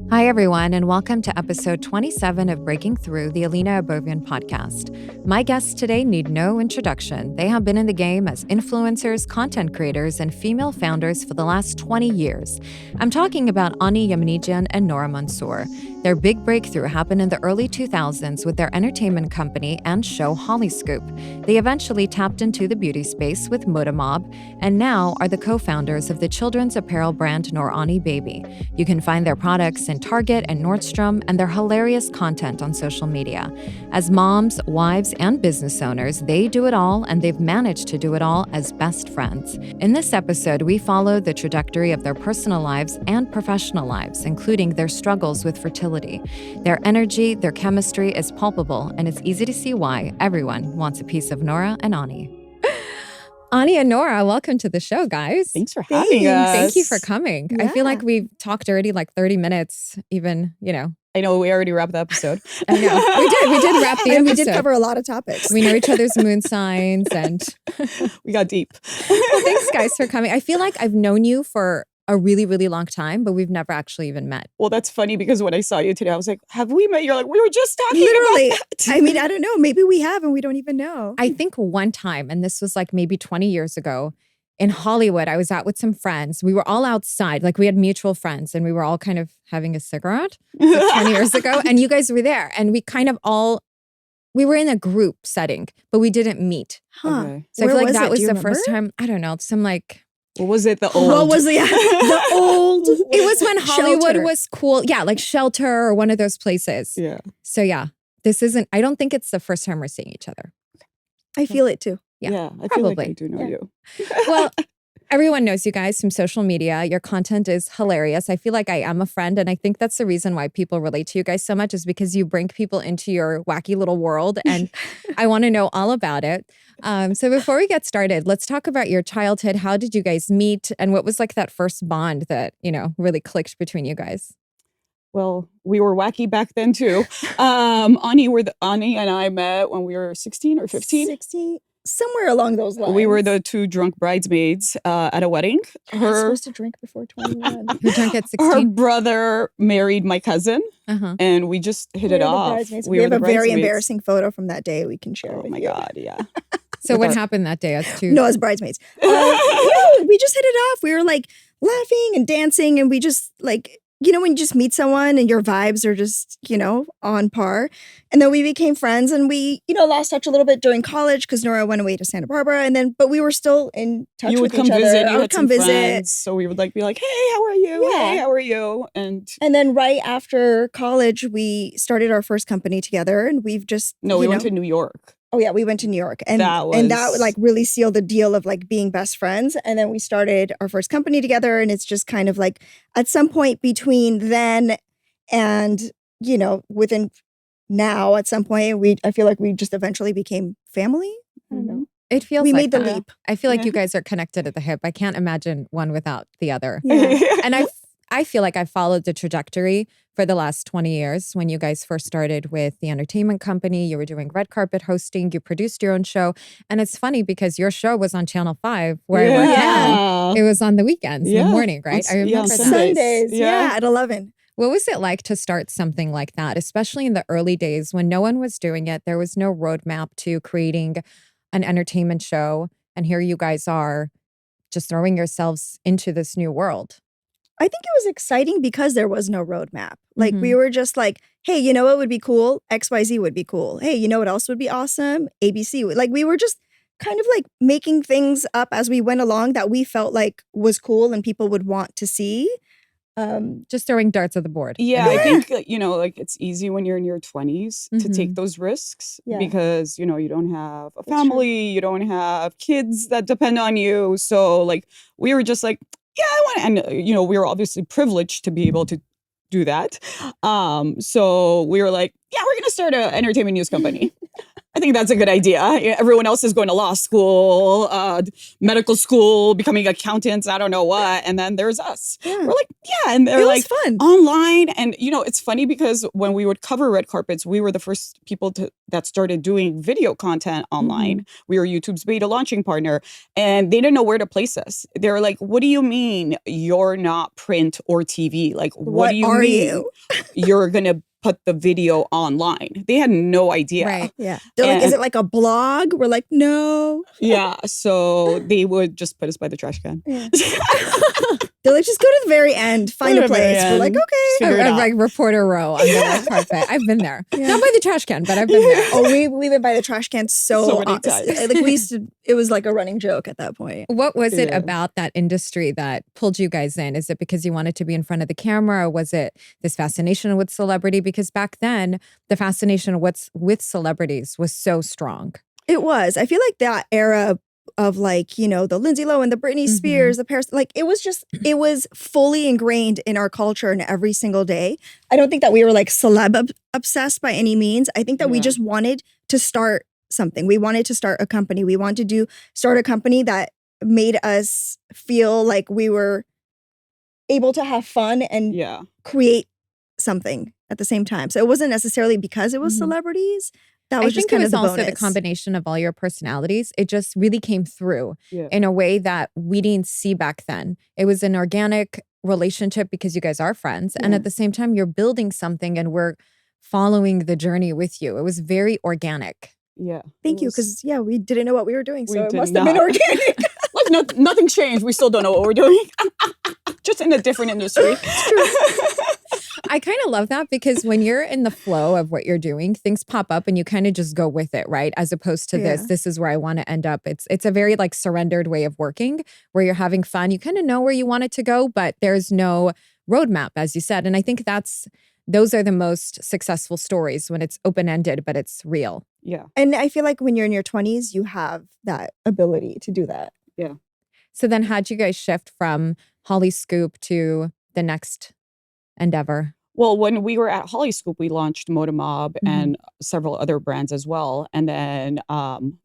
Hi, everyone, and welcome to episode 27 of Breaking Through, the Alina Abovian podcast. My guests today need no introduction. They have been in the game as influencers, content creators, and female founders for the last 20 years. I'm talking about Ani Yemenidjian and Nora Mansour. Their big breakthrough happened in the early 2000s with their entertainment company and show Hollyscoop. They eventually tapped into the beauty space with Modamob, and now are the co-founders of the children's apparel brand Norani Baby. You can find their products in Target and Nordstrom, and their hilarious content on social media. As moms, wives, and business owners, they do it all, and they've managed to do it all as best friends. In this episode, we follow the trajectory of their personal lives and professional lives, including their struggles with fertility. Their energy, their chemistry is palpable, and it's easy to see why everyone wants a piece of Nora and Ani. Ani and Nora, welcome to the show, guys. Thanks for having us. Thank you for coming. Yeah. I feel like we've talked already like 30 minutes, even, I know we already wrapped the episode. I know. We did wrap the And episode. we did cover a lot of topics. We know each other's moon signs and We got deep. well, thanks guys for coming. I feel like I've known you for a really, really long time, but we've never actually even met. Well, that's funny because when I saw you today, I was like, have we met? You're like, we were just talking Literally. about that. I mean, I don't know. Maybe we have and we don't even know. I think one time, and this was like maybe 20 years ago, in Hollywood, I was out with some friends. We were all outside, like we had mutual friends, and we were all kind of having a cigarette like 20 years ago. And you guys were there, and we were in a group setting, but we didn't meet. Huh. Okay. So Where I feel like was that it? was Do you the first remember? time. I don't know, some like. What was it? The old. What was the old? It was when Hollywood Shelter. was cool. Yeah, like Shelter or one of those places. Yeah. So yeah, I don't think it's the first time we're seeing each other. I feel it too. Yeah, Yeah. I feel like probably. I do know Yeah. you. Well, everyone knows you guys from social media. Your content is hilarious. I feel like I am a friend. And I think that's the reason why people relate to you guys so much is because you bring people into your wacky little world. And I want to know all about it. So before we get started, let's talk about your childhood. How did you guys meet? And what was like that first bond that, really clicked between you guys? Well, we were wacky back then too. Ani and I met when we were 16 or 15. 16, somewhere along those lines. We were the two drunk bridesmaids at a wedding. I was supposed to drink before 21. Who drank at Her 16? brother married my cousin, Uh-huh. and we just hit it off. We have were a the very bridesmaids. embarrassing photo from that day we can share Oh with my you. God, yeah. So With what our- happened that day as two? No, as bridesmaids. We just hit it off. We were like laughing and dancing, and we just like, when you just meet someone and your vibes are just, on par. And then we became friends, and we, lost touch a little bit during college because Nora went away to Santa Barbara, but we were still in touch You would with come each other. visit. I You would had come some visit. friends, so we would be like, "Hey, how are you? Yeah. Hey, how are you?" And And then right after college, we started our first company together, and we've just no, we went to New York. Oh yeah, we went to New York, and That that was- like really sealed the deal of like being best friends. And then we started our first company together, and it's just kind of like at some point between then and within now, at some point I feel like we just eventually became family. I don't know. It feels We like made the that. leap. I feel like Yeah. you guys are connected at the hip. I can't imagine one without the other. Yeah. And I feel like I followed the trajectory for the last 20 years. When you guys first started with the entertainment company, you were doing red carpet hosting, you produced your own show. And it's funny because your show was on Channel 5 where I work now. It was on the weekends in Yeah. the morning, right? I On remember that. Sundays. Sundays, Yeah. at 11. What was it like to start something like that, especially in the early days when no one was doing it? There was no roadmap to creating an entertainment show. And here you guys are just throwing yourselves into this new world. I think it was exciting because there was no roadmap. Like Mhm. we were just like, hey, you know what would be cool? XYZ would be cool. Hey, you know what else would be awesome? ABC. Like we were just kind of like making things up as we went along that we felt like was cool and people would want to see. Just throwing darts at the board. Yeah, I think it's easy when you're in your 20s to Mhm. take those risks Yeah. because you don't have a That's true. family, you don't have kids that depend on you. So like we were just like, yeah, I want to, and we were obviously privileged to be able to do that. So we were like, yeah, we're gonna start an entertainment news company. I think that's a good idea. Everyone else is going to law school, medical school, becoming accountants, I don't know what. And then there's us. Yeah. We're like, yeah. And they're It like was fun. online. And, it's funny because when we would cover red carpets, we were the first people that started doing video content online. We were YouTube's beta launching partner. And they didn't know where to place us. They were like, what do you mean you're not print or TV? Like, what do you are mean you? you're going to put the video online? They had no idea. Right. Yeah. They're like, is it like a blog? We're like, no. Yeah. So they would just put us by the trash can. Yeah. They're like, just go to the very end, find a place. We're like, okay. Figure it out. Like reporter row on the red carpet. I've been there. Not by the trash can, but I've been there. Oh, we've been by the trash can so many times. like we used to. It was like a running joke at that point. What was it Yeah. about that industry that pulled you guys in? Is it because you wanted to be in front of the camera, or was it this fascination with celebrity? Because back then, the fascination with celebrities was so strong. It was. I feel like that era of like, the Lindsay Lohan, the Britney Spears, the Paris, like it was fully ingrained in our culture and every single day. I don't think that we were like celeb obsessed by any means. I think that we just wanted to start something. We wanted to start a company. We wanted to start a company that made us feel like we were able to have fun and create something at the same time. So it wasn't necessarily because it was celebrities. That was just kind of the bonus. I think it was also the combination of all your personalities. It just really came through in a way that we didn't see back then. It was an organic relationship because you guys are friends. And at the same time, you're building something and we're following the journey with you. It was very organic. Yeah. Thank you. Because, we didn't know what we were doing. So it did must have been not. organic. Like nothing's changed. We still don't know what we're doing. Just in a different industry. I kind of love that because when you're in the flow of what you're doing, things pop up and you kind of just go with it, right? As opposed to this is where I want to end up. It's a very like surrendered way of working where you're having fun. You kind of know where you want it to go, but there's no roadmap, as you said. And I think those are the most successful stories when it's open-ended, but it's real. Yeah. And I feel like when you're in your 20s, you have that ability to do that. Yeah. So then how'd you guys shift from Holly Scoop to the next endeavor? Well, when we were at Holly Scoop, we launched Modamob and several other brands as well. And then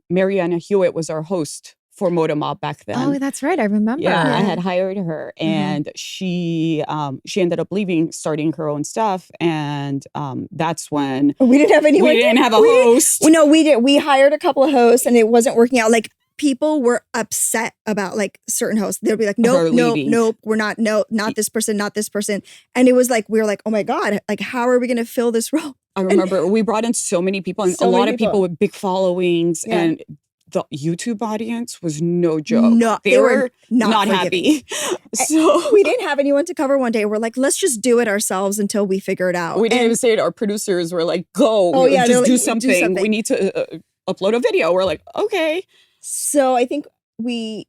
Mariana Hewitt was our host for Modamob back then. Oh, that's right. I remember. Yeah, I had hired her, and she ended up leaving, starting her own stuff, and that's when we didn't have anyone. We didn't have a host. No, we did. We hired a couple of hosts, and it wasn't working out. Like people were upset about like certain hosts. They'd be like, nope, we're not. No, not this person, not this person. And it was like we were like, oh my god, like how are we going to fill this role? I remember we brought in so many people, and a lot of people with big followings and. The YouTube audience was no joke. No, they were not happy. So we didn't have anyone to cover one day. We're like, let's just do it ourselves until we figure it out. We didn't even say it. Our producers were like, go, just do something. We need to upload a video. We're like, okay. So I think we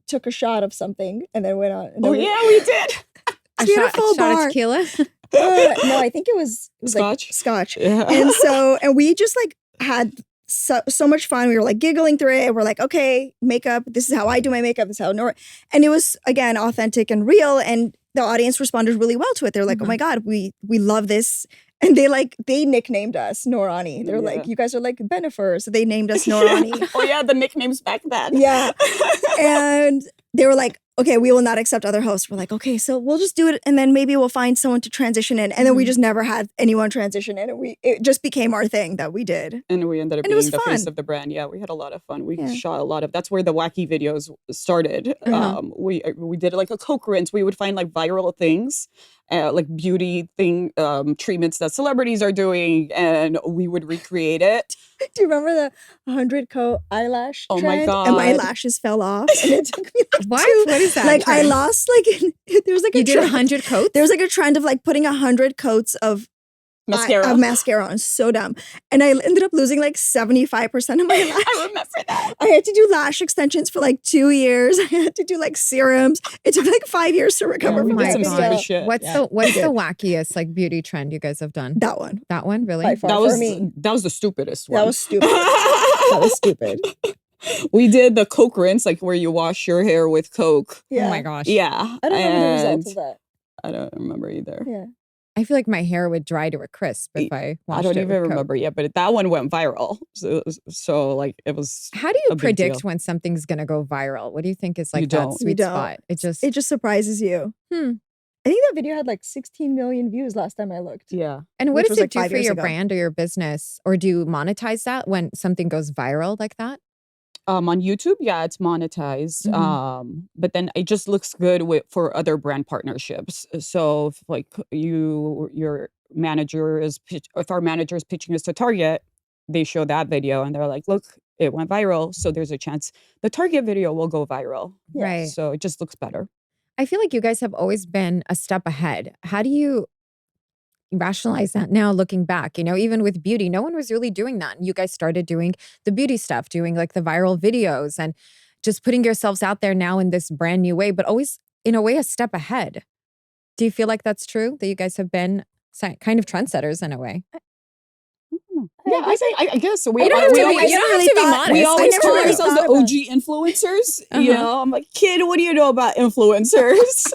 took a shot of something and then went on. And we did. A shot of tequila? No, I think it was Scotch. Like Scotch. Yeah. And we just like had so much fun. We were like giggling through it. We're like, okay, makeup. This is how I do my makeup. This is how Nora. And it was again authentic and real. And the audience responded really well to it. They're like, oh my god, we love this. And they nicknamed us Norani. They're like, you guys are like Benifer. So they named us Norani. Oh yeah, the nicknames back then. Yeah. And they were like, okay, we will not accept other hosts. We're like, okay, so we'll just do it. And then maybe we'll find someone to transition in. And then we just never had anyone transition in. And it just became our thing that we did. And we ended up being the face of the brand. Yeah, we had a lot of fun. We shot a lot of, that's where the wacky videos started. We did like a Coke rinse. We would find like viral things, like beauty treatments that celebrities are doing. And we would recreate it. Do you remember the 100 coat eyelash trend? Oh my God. And my lashes fell off. And it took me like What is that? Like trend? I lost like, there was like you did 100 coats? There was like a trend of like putting 100 coats of mascara on. So dumb. And I ended up losing like 75% of my lash. I remember that. I had to do lash extensions for like 2 years. I had to do like serums. It took like 5 years to recover from some that. stupid shit. What's the wackiest like beauty trend you guys have done? That one. That one? Really? By far, for me. That was the stupidest one. That was stupid. That was stupid. We did the Coke rinse, like where you wash your hair with Coke. Yeah. Oh my gosh. Yeah. I don't remember the results of that. I don't remember either. Yeah. I feel like my hair would dry to a crisp if I washed I don't it even with Coke. remember yet, but that one went viral. So like it was. How do you a big predict deal. when something's going to go viral? What do you think is You like that don't. You sweet don't. spot? It just surprises you. I think that video had like 16 million views last time I looked. Yeah. And what Which does was it like do 5 for years your ago. brand or your business? Or do you monetize that when something goes viral like that? On YouTube, yeah, it's monetized. But then it just looks good for other brand partnerships. So if like your manager if our manager is pitching us to Target, they show that video and they're like, look, it went viral. So there's a chance the Target video will go viral. Yeah. Right. So it just looks better. I feel like you guys have always been a step ahead. How do you rationalize that now looking back? You know, even with beauty, no one was really doing that. And you guys started doing the beauty stuff, doing like the viral videos and just putting yourselves out there now in this brand new way, but always in a way a step ahead. Do you feel like that's true? That you guys have been kind of trendsetters in a way? Yeah, I guess so. You don't have to be modest. We I always never call really ourselves the thought about OG influencers. You know, I'm like, kid, what do you know about influencers?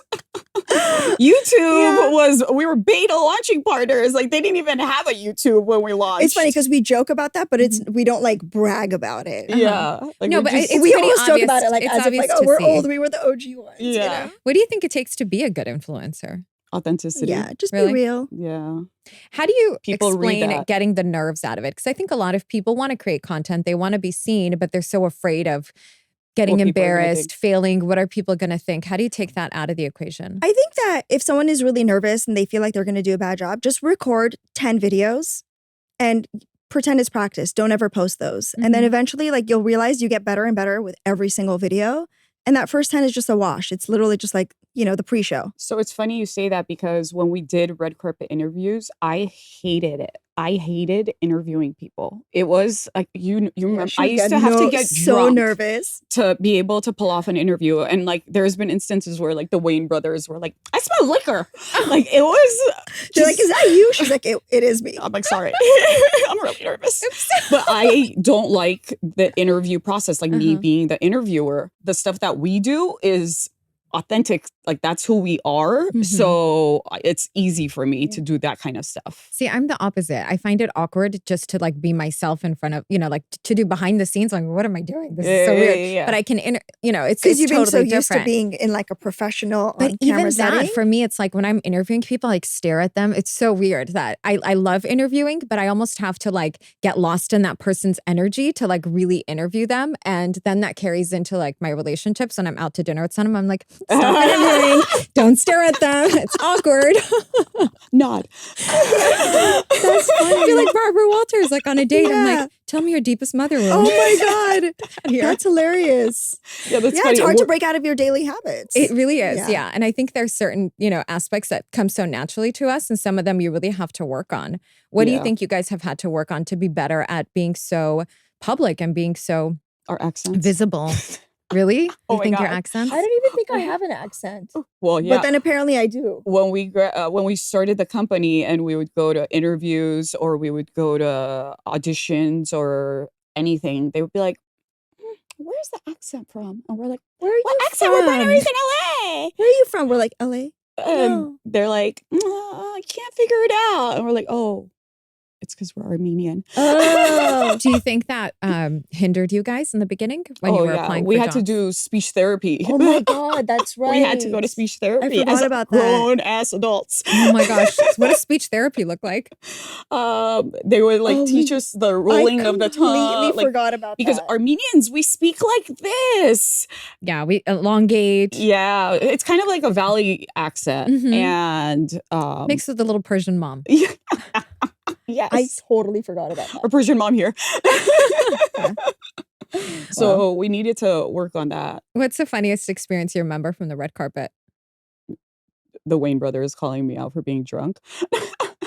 YouTube we were beta launching partners. Like they didn't even have a YouTube when we launched. It's funny because we joke about that, but we don't like brag about it. Yeah. Like, No, but it's we pretty almost joke obvious. about it like It's as if obvious like, oh, to we're see. old. We were the OG ones. Yeah. You know? What do you think it takes to be a good influencer? Authenticity. Yeah, just Really? be real. Yeah. How do you People read explain that. getting the nerves out of it? Because I think a lot of people want to create content. They want to be seen, but they're so afraid of getting What people are gonna embarrassed, failing. What are people going to think? How do you take that out of the equation? I think that if someone is really nervous and they feel like they're going to do a bad job, just record 10 videos and pretend it's practice. Don't ever post those. And then eventually, like, you'll realize you get better and better with every single video. And that first 10 is just a wash. It's literally just like, you know, the pre-show. So it's funny you say that because when we did red carpet interviews, I hated it. I hated interviewing people. It was like you remember I used to have to get so drunk nervous to be able to pull off an interview. And like there's been instances where like the Wayne brothers were like, I smell liquor. Like it was They're like, is that you? She's like, it is me. I'm like, sorry. I'm really nervous. But I don't like the interview process, like me being the interviewer. The stuff that we do is authentic, like that's who we are. So it's easy for me to do that kind of stuff. See, I'm the opposite. I find it awkward just to like be myself in front of, you know, like to do behind the scenes. Like, what am I doing? This is so weird. But I can, you know, it's because you've been totally so used to different. being in like a professional But on even camera that, setting. for me, it's like when I'm interviewing people, I like stare at them. It's so weird that I love interviewing, but I almost have to like get lost in that person's energy to like really interview them. And then that carries into like my relationships. When I'm out to dinner with someone, I'm like, stop interviewing. Don't stare at them. It's awkward. Nod. That's funny. I feel like Barbara Walters, like on a date. I'm like, tell me your deepest mother wound. Oh my God. That's hilarious. Yeah, that's Yeah, funny. it's hard to break out of your daily habits. It really is, Yeah. yeah. And I think there's certain, you know, aspects that come so naturally to us, and some of them you really have to work on. What do you think you guys have had to work on to be better at being so public and being so Our accents. visible? Really? Oh You my think your God. accents? I don't even think I have an accent. Well, yeah. But then apparently I do. when we started the company and we would go to interviews or we would go to auditions or anything, they would be like, where's the accent from? And we're like, Where are you what accent? from? We're born and raised in LA. Where are you from? We're like, LA. And No. they're like, I can't figure it out. And we're like, oh, it's because we're Armenian. Oh. Do you think that hindered you guys in the beginning when you were applying we for had to jobs? do speech therapy. Oh my God, that's right. We had to go to speech therapy forgot as about that. grown ass adults. Oh my gosh. What does speech therapy look like? They would like Oh teach my- us the rolling of the I completely tongue. Like, forgot about because that. Armenians, we speak like this. Yeah, we elongate. Yeah, it's kind of like a valley accent. Mhm. And Mixed with a little Persian mom. yes. I totally forgot about that. Our Persian mom here. So we needed to work on that. What's the funniest experience you remember from the red carpet? The Wayne brothers calling me out for being drunk.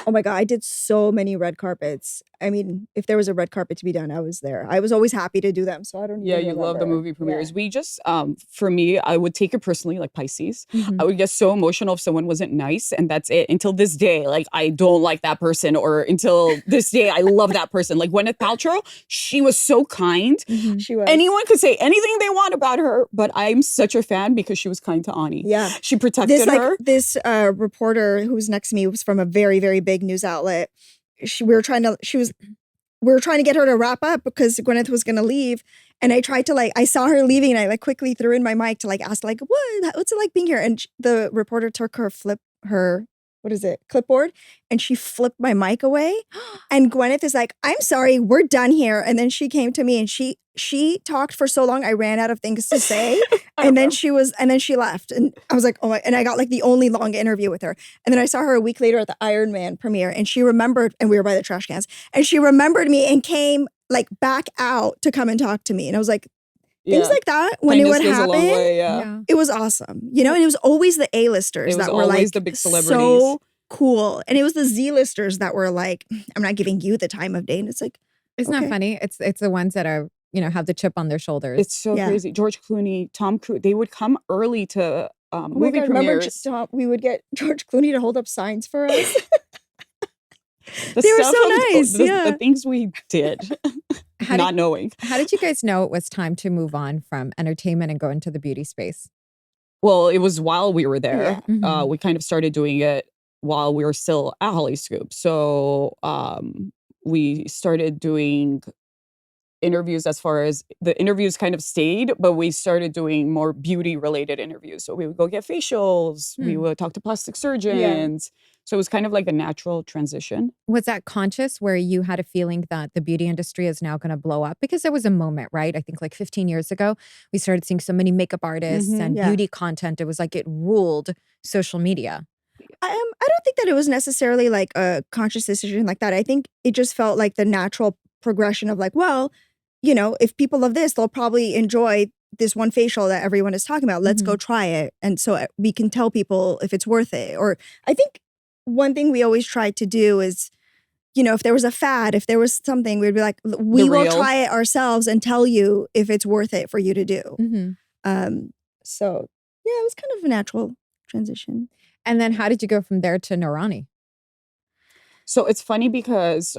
Oh my God, I did so many red carpets. I mean, if there was a red carpet to be done, I was there. I was always happy to do them, so I don't Yeah, even you love the remember. movie premieres. Yeah. We just, for me, I would take it personally, like Pisces. Mhm. I would get so emotional if someone wasn't nice, and that's it. Until this day, like I don't like that person, or until this day, I love that person. Like Gwyneth Paltrow, she was so kind. Mhm. She was. Anyone could say anything they want about her, but I'm such a fan because she was kind to Ani. Yeah. She protected her. This reporter who was next to me was from a very, very big news outlet. We were trying to get her to wrap up because Gwyneth was going to leave. And I tried to I saw her leaving and I quickly threw in my mic to ask what's it like being here? And the reporter took her clipboard, and she flipped my mic away. And Gwyneth is like, I'm sorry, we're done here. And then she came to me and she talked for so long, I ran out of things to say. and then she left. And I was like, oh my, and I got the only long interview with her. And then I saw her a week later at the Iron Man premiere, and she remembered, and we were by the trash cans, and she remembered me and came back out to come and talk to me. And I was like, things like that, when Kindness it would goes a long happen, way, yeah. it was awesome. And it was always the A-listers It was that were always the big celebrities. so cool. And it was the Z-listers that were like, I'm not giving you the time of day. And it's like, Isn't that funny? It's the ones that are, have the chip on their shoulders. It's so crazy. George Clooney, Tom Cruise, they would come early to oh my movie God, remember premieres. we would get George Clooney to hold up signs for us. The They were stuff so of- nice, The yeah. things we did, not knowing. How did you guys know it was time to move on from entertainment and go into the beauty space? Well, it was while we were there. Yeah. Mhm. We kind of started doing it while we were still at Holly Scoop. So we started doing interviews. As far as the interviews kind of stayed, but we started doing more beauty related interviews. So we would go get facials, we would talk to plastic surgeons. So it was kind of like a natural transition. Was that conscious where you had a feeling that the beauty industry is now going to blow up? Because there was a moment, right? I think 15 years ago, we started seeing so many makeup artists and beauty content. It was like it ruled social media. I don't think that it was necessarily a conscious decision like that. I think it just felt like the natural progression of if people love this, they'll probably enjoy this one facial that everyone is talking about. Let's go try it. And so we can tell people if it's worth it. Or I think one thing we always tried to do is, if there was a fad, if there was something, we'd be like, we will try it ourselves and tell you if it's worth it for you to do. So yeah, it was kind of a natural transition. And then how did you go from there to Norani? So it's funny because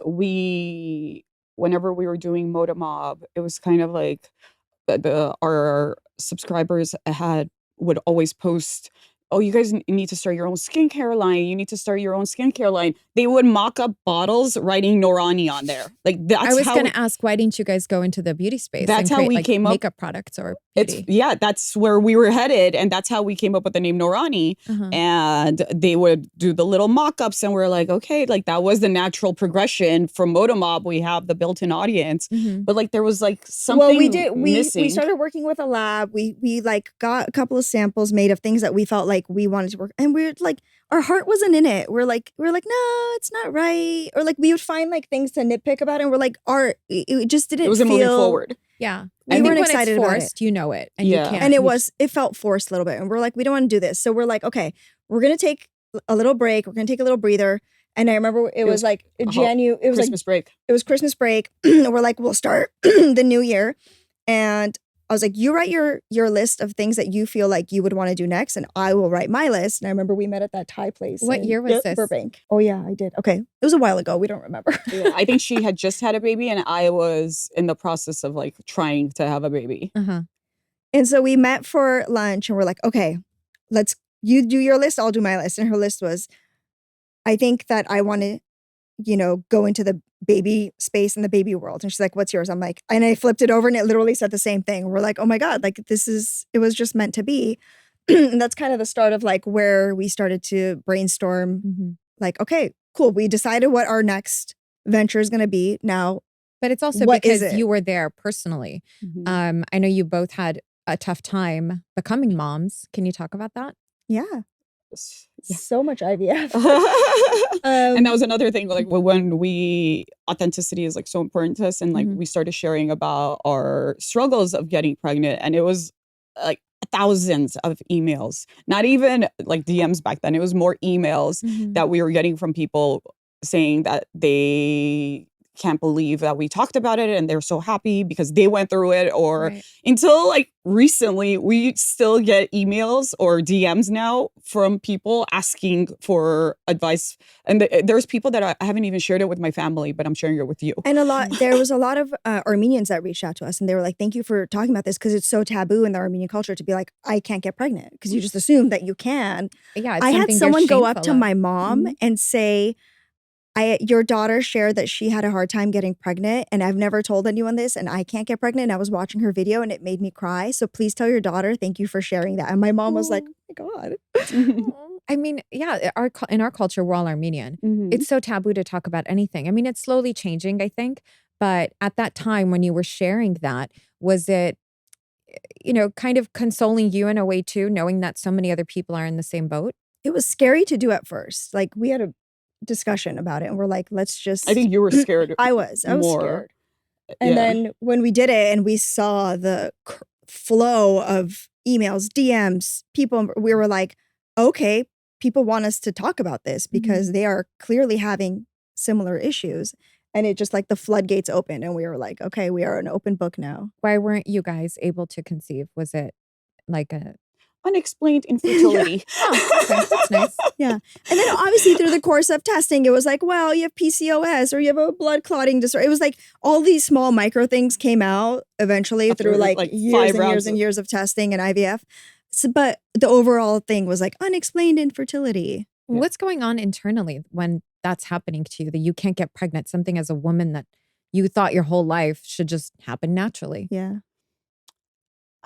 whenever we were doing Modamob, it was kind of like our subscribers would always post, oh, you guys need to start your own skincare line. You need to start your own skincare line. They would mock up bottles writing Norani on there. That's I was going to ask, why didn't you guys go into the beauty space? That's and how create, we came up. Makeup products or beauty? That's where we were headed. And that's how we came up with the name Norani. And they would do the little mock-ups, and we're like, okay, that was the natural progression. From Modamob, we have the built-in audience. But there was something well, missing. We started working with a lab. We got a couple of samples made of things that we felt like we wanted to work, and we're our heart wasn't in it. We're like, no, it's not right. Or we would find things to nitpick about it, and we're like, art, it just didn't. It wasn't moving forward. Yeah, we weren't excited about it. You know it, and Yeah. you can't. And it felt forced a little bit, and we're like, we don't want to do this. So we're like, okay, we're gonna take a little break. We're gonna take a little breather. And I remember it was January. It was Christmas break. It was Christmas break. We're like, we'll start the new year, and I was like, you write your list of things that you feel like you would want to do next, and I will write my list. And I remember we met at that Thai place. What year was this? Burbank. Oh yeah, I did. Okay, it was a while ago. We don't remember. Yeah, I think she had just had a baby, and I was in the process of trying to have a baby. And so we met for lunch, and we're like, okay, you do your list, I'll do my list. And her list was, I think that I want to, go into the baby space and the baby world. And she's like, what's yours? I'm like, and I flipped it over, and it literally said the same thing. We're like, oh my God, it was just meant to be. And that's kind of the start of where we started to brainstorm. Okay, cool. We decided what our next venture is going to be now. But it's also because you were there personally. I know you both had a tough time becoming moms. Can you talk about that? Yeah. So much IVF. And that was another thing, when authenticity is so important to us, and we started sharing about our struggles of getting pregnant, and it was thousands of emails, not even DMs back then. It was more emails that we were getting from people saying that they can't believe that we talked about it and they're so happy because they went through it. Or Right. until like recently, we still get emails or DMs now from people asking for advice. And there's people that I haven't even shared it with my family, but I'm sharing it with you. And there was a lot of Armenians that reached out to us and they were like, thank you for talking about this because it's so taboo in the Armenian culture to be like, I can't get pregnant because you just assume that you can. Yeah, it's I had something you're someone go up shameful to of. my mom Mhm. and say, your daughter shared that she had a hard time getting pregnant and I've never told anyone this and I can't get pregnant. And I was watching her video and it made me cry. So please tell your daughter, thank you for sharing that. And my mom was like, oh my God. Aw. I mean, yeah, in our culture, we're all Armenian. Mhm. It's so taboo to talk about anything. I mean, it's slowly changing, I think. But at that time when you were sharing that, was it, kind of consoling you in a way too, knowing that so many other people are in the same boat? It was scary to do at first. Like we had a discussion about it and we're like, let's just. I think you were scared I was more. scared. And Yeah. then when we did it and we saw the flow of emails, DMs, people, we were like, okay, people want us to talk about this because they are clearly having similar issues. And it just like the floodgates opened and we were like, okay, we are an open book now. Why weren't you guys able to conceive? Was it like a... Unexplained infertility. Oh, okay, that's nice. Yeah. And then obviously through the course of testing, it was like, well, you have PCOS or you have a blood clotting disorder. It was like all these small micro things came out eventually After, through like, like, years 5 and rounds years and years of testing and IVF. So, but the overall thing was like unexplained infertility. Yeah. What's going on internally when that's happening to you, that you can't get pregnant, something as a woman that you thought your whole life should just happen naturally? Yeah.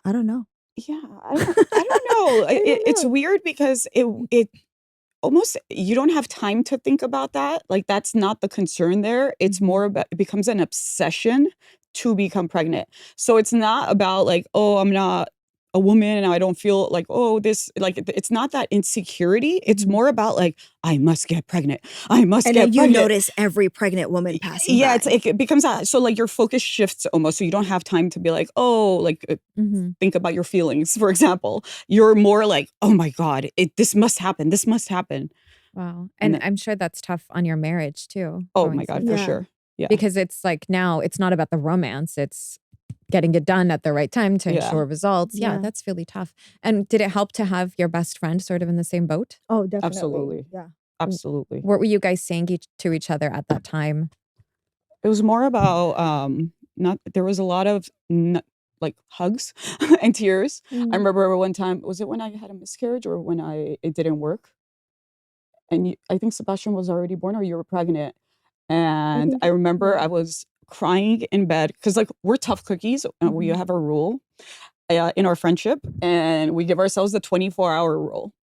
I don't know. Yeah, I don't know. It's know. weird because it almost, you don't have time to think about that. Like that's not the concern there. It's more about, it becomes an obsession to become pregnant. So it's not about like, oh, I'm not a woman and I don't feel like, oh, this, like it's not that insecurity. It's more about like, I must get pregnant. I must And get then you pregnant. notice every pregnant woman passing Yeah, by. it becomes that. So like your focus shifts almost. So you don't have time to be like, oh, like think about your feelings, for example. You're more like, oh my God, this must happen. This must happen. Wow. And And I'm sure that's tough on your marriage too. Oh going my God, through for that. sure. Yeah. Because it's like now it's not about the romance. It's getting it done at the right time to Yeah. ensure results. Yeah, Yeah. that's really tough. And did it help to have your best friend sort of in the same boat? Oh, definitely. Absolutely. Yeah. Absolutely. What were you guys saying to each other at that time? It was more about not, there was a lot of like hugs and tears. Mm. I remember one time, was it when I had a miscarriage or when it didn't work? And I think Sebastian was already born or you were pregnant. And think I remember yeah. I was crying in bed because like we're tough cookies and we have a rule in our friendship and we give ourselves the 24-hour rule.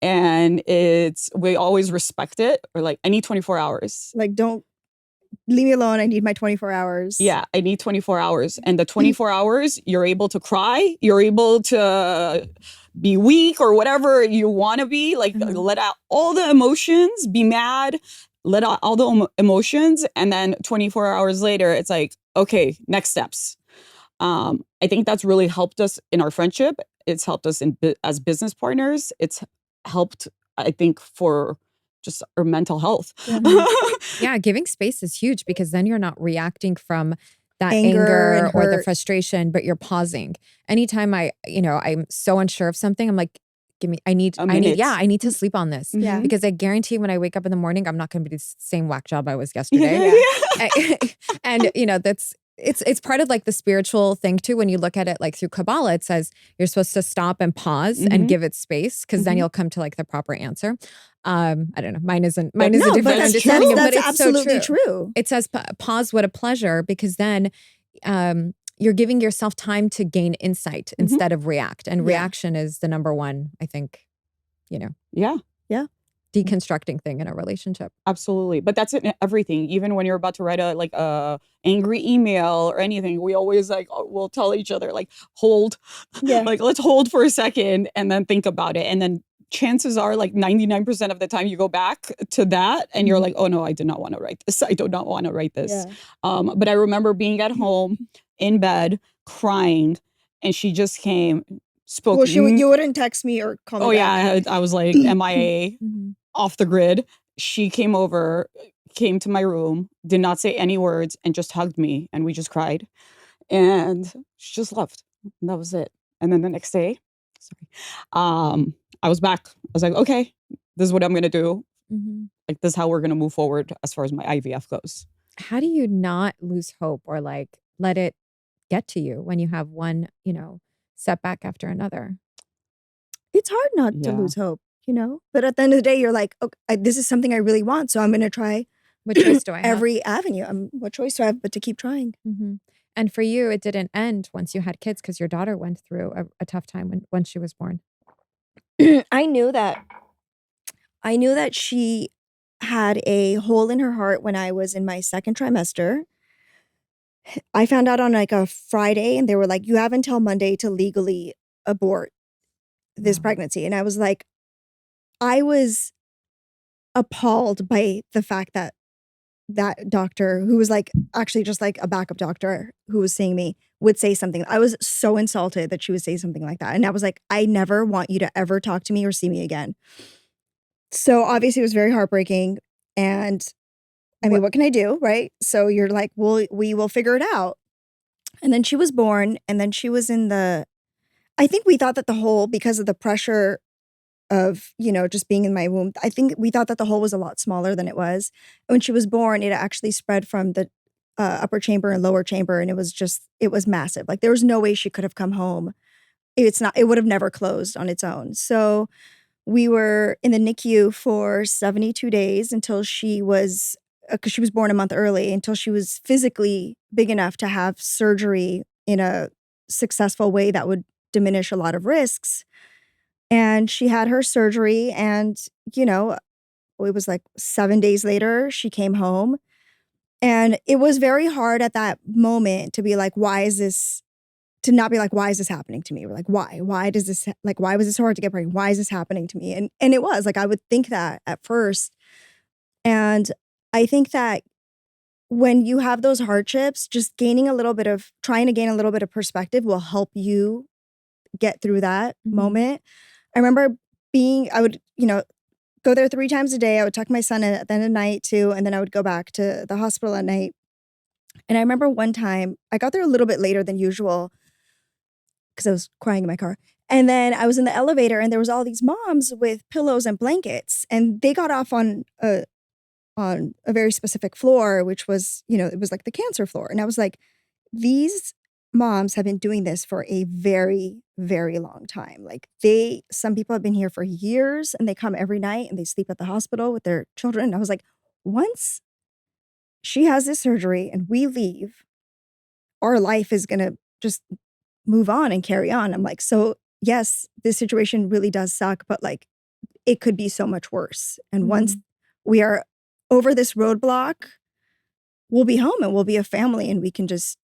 And we always respect it, or like I need 24 hours. Like, don't leave me alone. I need my 24 hours. Yeah, I need 24 hours. And the 24 hours, you're able to cry. You're able to be weak or whatever you want to be. Like, let out all the emotions, be mad, let out all the emotions. And then 24 hours later, it's like, okay, next steps. I think that's really helped us in our friendship. It's helped us as business partners. It's helped, I think, for just our mental health. Yeah, giving space is huge because then you're not reacting from that Anger and or the hurt. frustration, but you're pausing. Anytime I'm so unsure of something, I'm like, I need to sleep on this. Yeah. Because I guarantee when I wake up in the morning, I'm not going to be the same whack job I was yesterday. And it's part of like the spiritual thing too. When you look at it like through Kabbalah, it says you're supposed to stop and pause and give it space because then you'll come to like the proper answer. I don't know. Mine is a different that's understanding. true. But That's it's absolutely so true. It says pause, what a pleasure, because then you're giving yourself time to gain insight instead of react. And reaction is the number one, I think, Yeah. deconstructing thing in a relationship. Absolutely. But that's in everything. Even when you're about to write a angry email or anything, we always we'll tell each other like, hold, like let's hold for a second and then think about it. And then chances are like 99% of the time you go back to that and you're like, oh no, I did not want to write this. I do not want to write this. Yeah. But I remember being at home in bed crying and she just came, spoke. Well, you wouldn't text me or call me back. Yeah. I was like MIA. Off the grid. She came over, came to my room, did not say any words, and just hugged me, and we just cried. And she just left. And that was it. And then the next day, sorry, I was back. I was like, okay, this is what I'm gonna do. Like, this is how we're gonna move forward as far as my IVF goes. How do you not lose hope or like let it get to you when you have one, setback after another? It's hard not to Yeah. lose hope, But at the end of the day, you're like, okay, this is something I really want, so I'm going to try What choice do I have? every avenue. What choice do I have but to keep trying? And for you, it didn't end once you had kids because your daughter went through a tough time when she was born. I knew that she had a hole in her heart when I was in my second trimester. I found out on like a Friday, and they were like, you have until Monday to legally abort this Wow. pregnancy. And I was like, I was appalled by the fact that doctor, who was like actually just like a backup doctor who was seeing me, would say something. I was so insulted that she would say something like that. And I was like, I never want you to ever talk to me or see me again. So obviously it was very heartbreaking. And I mean, what can I do? Right. So you're like, well, we will figure it out. And then she was born, and then she was I think we thought that the hole, because of the pressure of, just being in my womb, I think we thought that the hole was a lot smaller than it was. When she was born, it actually spread from the upper chamber and lower chamber, and it was massive. Like, there was no way she could have come home. It would have never closed on its own. So we were in the NICU for 72 days until she was, because she was born a month early, until she was physically big enough to have surgery in a successful way that would diminish a lot of risks. And she had her surgery, and, it was like 7 days later, she came home. And it was very hard at that moment to be like, to not be like, why is this happening to me? Or like, why? Why does this, like, why was it so hard to get pregnant? Why is this happening to me? And it was like, I would think that at first. And I think that when you have those hardships, just trying to gain a little bit of perspective will help you get through that moment. I remember I would, go there 3 times a day. I would tuck my son in at the end of the night too. And then I would go back to the hospital at night. And I remember one time I got there a little bit later than usual because I was crying in my car. And then I was in the elevator, and there was all these moms with pillows and blankets, and they got off on a very specific floor, which was, it was like the cancer floor. And I was like, these moms have been doing this for a very, very long time. Like, some people have been here for years, and they come every night and they sleep at the hospital with their children. And I was like, once she has this surgery and we leave, our life is going to just move on and carry on. I'm like, so yes, this situation really does suck, but like, it could be so much worse. And once we are over this roadblock, we'll be home and we'll be a family, and we can just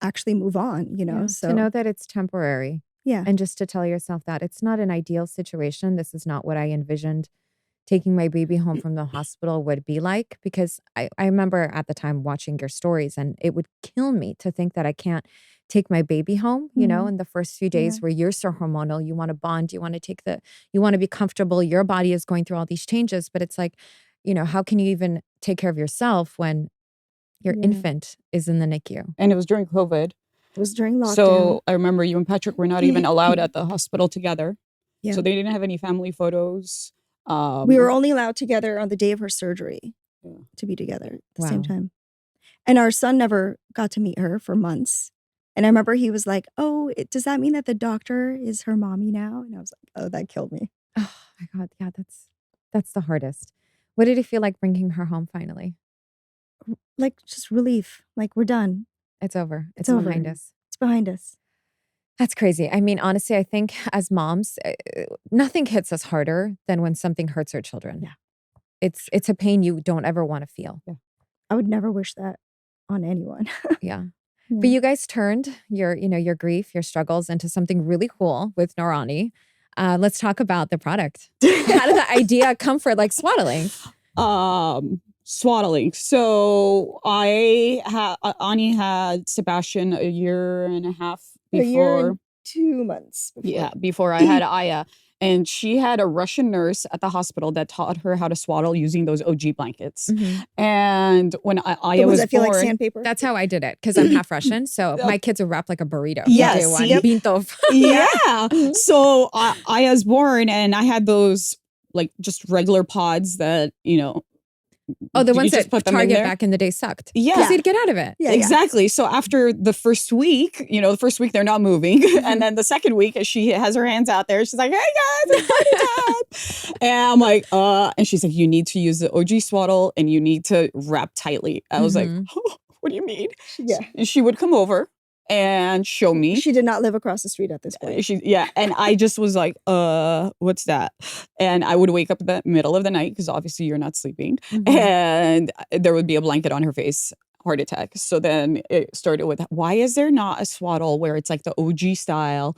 actually move on, Yeah, So to know that it's temporary. Yeah. And just to tell yourself that it's not an ideal situation. This is not what I envisioned taking my baby home from the hospital would be like, because I remember at the time watching your stories, and it would kill me to think that I can't take my baby home, in the first few days where you're so hormonal, you want to bond, you want to be comfortable, your body is going through all these changes, but it's like, how can you even take care of yourself when your infant is in the NICU? And it was during COVID. It was during lockdown. So I remember you and Patrick were not even allowed at the hospital together. Yeah. So they didn't have any family photos. We were only allowed together on the day of her surgery to be together at the same time. And our son never got to meet her for months. And I remember he was like, oh, does that mean that the doctor is her mommy now? And I was like, oh, that killed me. Oh my God. Yeah, that's the hardest. What did it feel like bringing her home finally? Like, just relief. Like, we're done. It's over. It's over. behind us. It's behind us. That's crazy. I mean, honestly, I think as moms, nothing hits us harder than when something hurts our children. Yeah. It's a pain you don't ever want to feel. Yeah. I would never wish that on anyone. Yeah. But you guys turned your grief, your struggles into something really cool with Norani. Let's talk about the product. How did the idea come for like swaddling? Swaddling. So Ani had Sebastian a year and a half before. A year and 2 months before. Yeah, before I had Aya. And she had a Russian nurse at the hospital that taught her how to swaddle using those OG blankets. And when Aya was I feel like born, sandpaper. That's how I did it because I'm half Russian. So my kids are wrapped like a burrito. Yes, Day one. yep. Bintov. yeah. So Aya's born, and I had those like just regular pods that Oh, the you ones just that put them in Target there? back in the day sucked. Yeah. Because you'd get out of it. Yeah, exactly. So after the first week, the first week they're not moving. And then the second week, she has her hands out there. She's like, hey guys, it's party time. And I'm like, and she's like, you need to use the OG swaddle and you need to wrap tightly. I was like, oh, what do you mean? Yeah. And she would come over and show me. She did not live across the street at this point. And I just was like, what's that? And I would wake up in the middle of the night because obviously you're not sleeping, and there would be a blanket on her face. Heart attack. So then it started with, why is there not a swaddle where it's like the OG style,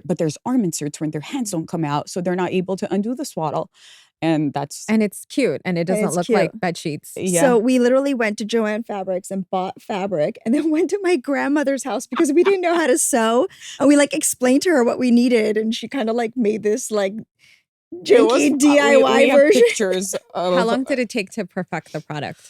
but there's arm inserts when their hands don't come out, so they're not able to undo the swaddle. And it's cute, and it doesn't look like bed sheets. Yeah. So we literally went to Joann Fabrics and bought fabric, and then went to my grandmother's house because we didn't know how to sew, and we explained to her what we needed, and she kind of made this janky DIY we have version. Pictures of, How long did it take to perfect the product?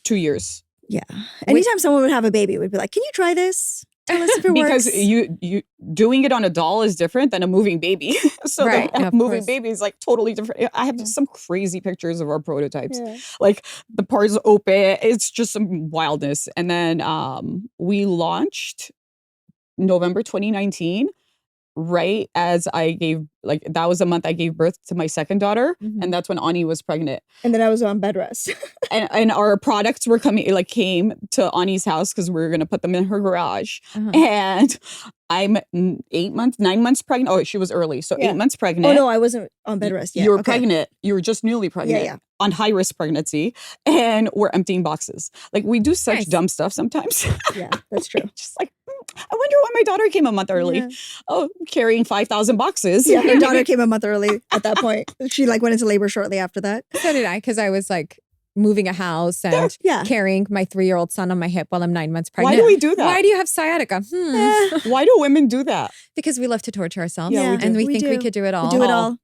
2 years. Yeah. Anytime someone would have a baby, we'd be like, "Can you try this? Tell us if it because works." you doing it on a doll is different than a moving baby. So Right, the of moving course. baby is totally different. I have some crazy pictures of our prototypes. Yeah. Like the parts open, it's just some wildness. And then we launched November 2019, right as I gave, that was the month I gave birth to my second daughter. And that's when Ani was pregnant. And then I was on bed rest. And our products were came to Ani's house because we were going to put them in her garage. And I'm 9 months pregnant. Oh, she was early. So 8 months pregnant. Oh, no, I wasn't on bed rest yet. You were pregnant. You were just newly pregnant. Yeah. On high risk pregnancy. And we're emptying boxes. We do such Nice. dumb stuff sometimes. Yeah, that's true. Just I wonder why my daughter came a month early. Yeah. Oh, carrying 5,000 boxes. Yeah, her daughter came a month early at that point. She went into labor shortly after that. So did I, because I was moving a house and Yeah. carrying my 3-year-old son on my hip while I'm 9 months Why pregnant. do we do that? Why do you have sciatica? Why do women do that? Because we love to torture ourselves. Yeah, we do. And we We think we do. could do it all. We do it all.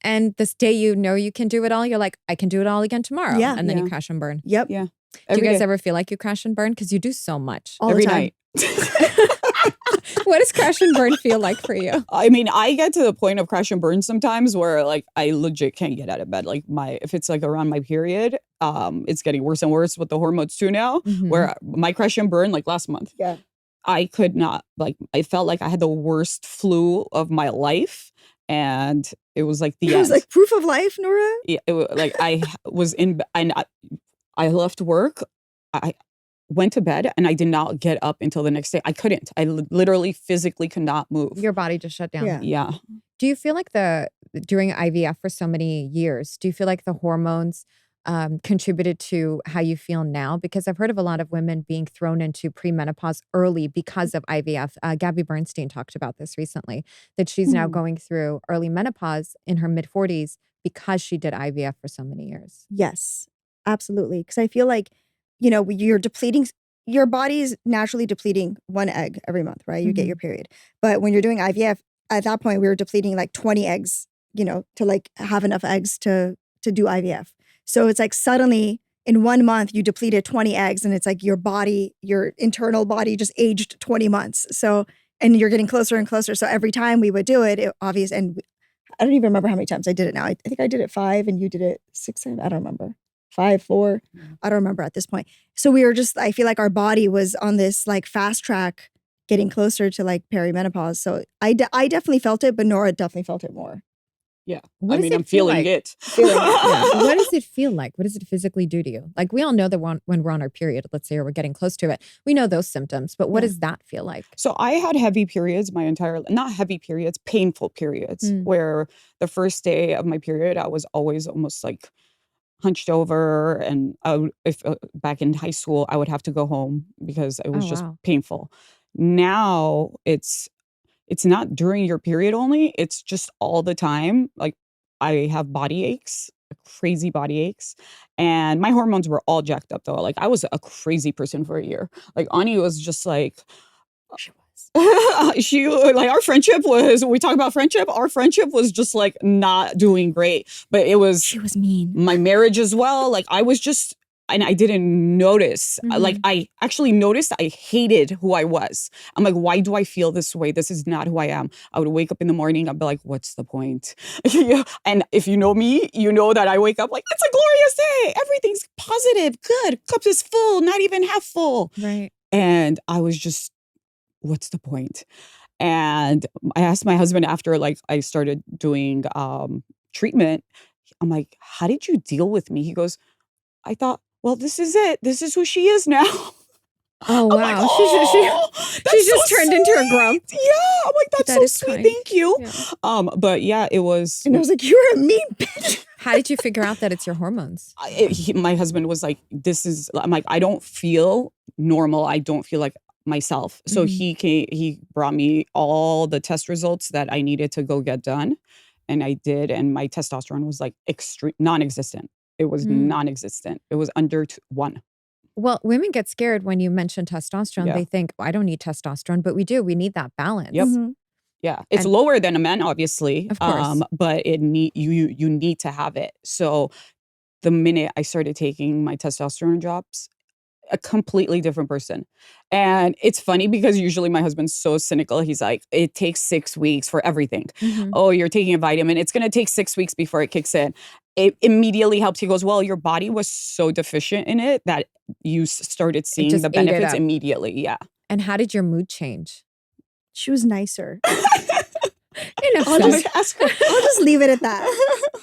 And this day you can do it all, you're like, I can do it all again tomorrow. Yeah. And then Yeah. you crash and burn. Yep. Yeah. Do you guys ever feel like you crash and burn? Because you do so much. All Every the time. night. What does crash and burn feel like for you? I mean, I get to the point of crash and burn sometimes where I legit can't get out of bed. If it's around my period, it's getting worse and worse with the hormones too now, where my crash and burn last month. Yeah. I could not, I felt like I had the worst flu of my life. And it was the It end. was proof of life, Nora. Yeah, I was in, and I left work. I went to bed and I did not get up until the next day. I couldn't. I literally physically could not move. Your body just shut down. Yeah. Yeah. Do you feel like during IVF for so many years, do you feel like the hormones contributed to how you feel now? Because I've heard of a lot of women being thrown into premenopause early because of IVF. Gabby Bernstein talked about this recently, that she's now going through early menopause in her mid-40s because she did IVF for so many years. Yes, absolutely. Because I feel like, you're depleting, your body is naturally depleting 1 egg every month, right? You get your period. But when you're doing IVF, at that point, we were depleting 20 eggs, to have enough eggs to do IVF. So it's suddenly in 1 month, you depleted 20 eggs, and it's your body, your internal body just aged 20 months. So, and you're getting closer and closer. So every time we would do it, obvious, and I don't even remember how many times I did it now. I think I did it 5 and you did it 6, I don't remember. 5, 4, I don't remember at this point. So we were I feel like our body was on this fast track getting closer to perimenopause. So I definitely felt it, but Nora definitely felt it more. Yeah. What I does mean, it I'm feel feeling like? it. What does it feel like? What does it physically do to you? We all know that when we're on our period, let's say, or we're getting close to it, we know those symptoms, but what does that feel like? So I had heavy periods not heavy periods, painful periods, where the first day of my period, I was always almost hunched over, and if back in high school, I would have to go home because it was just painful. Now it's not during your period only, it's just all the time. I have body aches, crazy body aches, and my hormones were all jacked up though. I was a crazy person for a year. Ani was just She like our friendship was, when we talk about friendship, our friendship was just like not doing great. But it was She was mean. my marriage as well. Like I was just, and I didn't notice. Like I actually noticed I hated who I was. I'm like, why do I feel this way? This is not who I am. I would wake up in the morning. I'd be like, what's the point? And if you know me, you know that I wake up like, it's a glorious day. Everything's positive, good. Cup is full, not even half full. Right. And I was just, what's the point? And I asked my husband after like I started doing treatment, I'm like, how did you deal with me? He goes, I thought, well, this is it. This is who she is now. Oh, I'm wow. like, She just turned into a grump. Yeah. I'm like, that's That so is sweet. kind. Thank you. Yeah. But yeah, it was. And I was like, you're a mean bitch. How did you figure out that it's your hormones? My husband was like, I'm like, I don't feel normal. I don't feel like myself. So he brought me all the test results that I needed to go get done. And I did. And my testosterone was like non-existent. It was non-existent. It was under 1. Well, women get scared when you mention testosterone. Yeah. They think, I don't need testosterone, but we do. We need that balance. Yep. Yeah, it's lower than a man, obviously. Of course. But you need to have it. So the minute I started taking my testosterone drops, a completely different person. And it's funny because usually my husband's so cynical. He's like, it takes 6 weeks for everything. Oh, you're taking a vitamin. It's going to take 6 weeks before it kicks in. It immediately helps. He goes, well, your body was so deficient in it that you started seeing just the ate it benefits up. immediately. Yeah. And how did your mood change? She was nicer. Enough I'll said. I'll just leave it at that.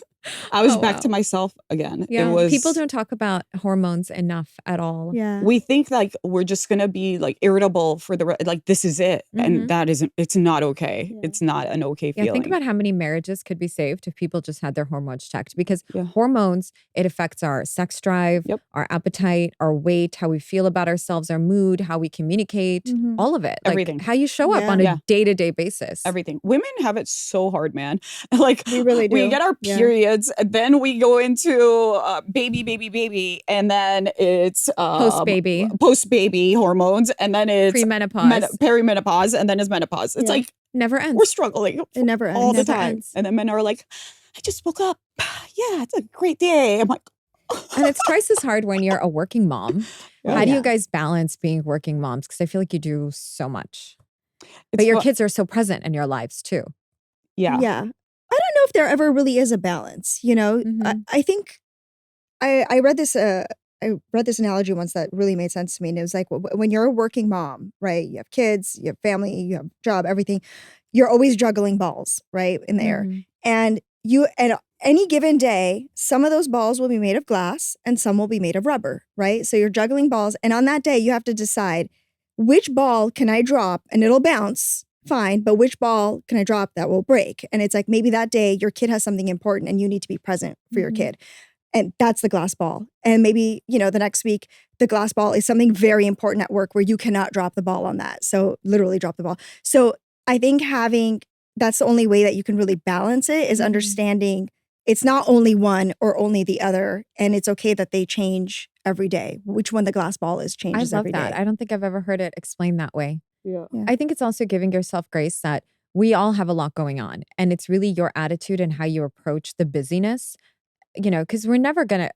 I was back to myself again. Yeah, It was, people don't talk about hormones enough at all. Yeah. we think like we're just gonna be like irritable for like this is it, and that isn't. It's not okay. Yeah. It's not an okay feeling. Yeah, think about how many marriages could be saved if people just had their hormones checked. Because hormones, it affects our sex drive, our appetite, our weight, how we feel about ourselves, our mood, how we communicate, all of it. Like Everything. how you show up on a day-to-day basis. Everything. Women have it so hard, man. Like We really do. We get our periods, and then we go into baby, and then it's post-baby hormones, and then it's premenopause, perimenopause, and then it's menopause. It's like never ends. we're struggling. It never ends. all the Never time. ends. And then men are like, I just woke up. Yeah, it's a great day. I'm like, and it's twice as hard when you're a working mom. How do you guys balance being working moms? Because I feel like you do so much. But your kids are so present in your lives too. Yeah. I don't know if there ever really is a balance. You know, I think I read this analogy once that really made sense to me. And it was like, when you're a working mom, right? You have kids, you have family, you have job, everything. You're always juggling balls, right, in the air. And any given day, some of those balls will be made of glass and some will be made of rubber, right? So you're juggling balls. And on that day, you have to decide which ball can I drop and it'll bounce, fine, but which ball can I drop that will break? And it's like, maybe that day your kid has something important and you need to be present for your kid. And that's the glass ball. And maybe, the next week, the glass ball is something very important at work where you cannot drop the ball on that. So literally drop the ball. So I think that's the only way that you can really balance it is understanding it's not only one or only the other. And it's okay that they change every day. Which one the glass ball is changes every day. I love that. I don't think I've ever heard it explained that way. Yeah. I think it's also giving yourself grace that we all have a lot going on. And it's really your attitude and how you approach the busyness, because we're never going to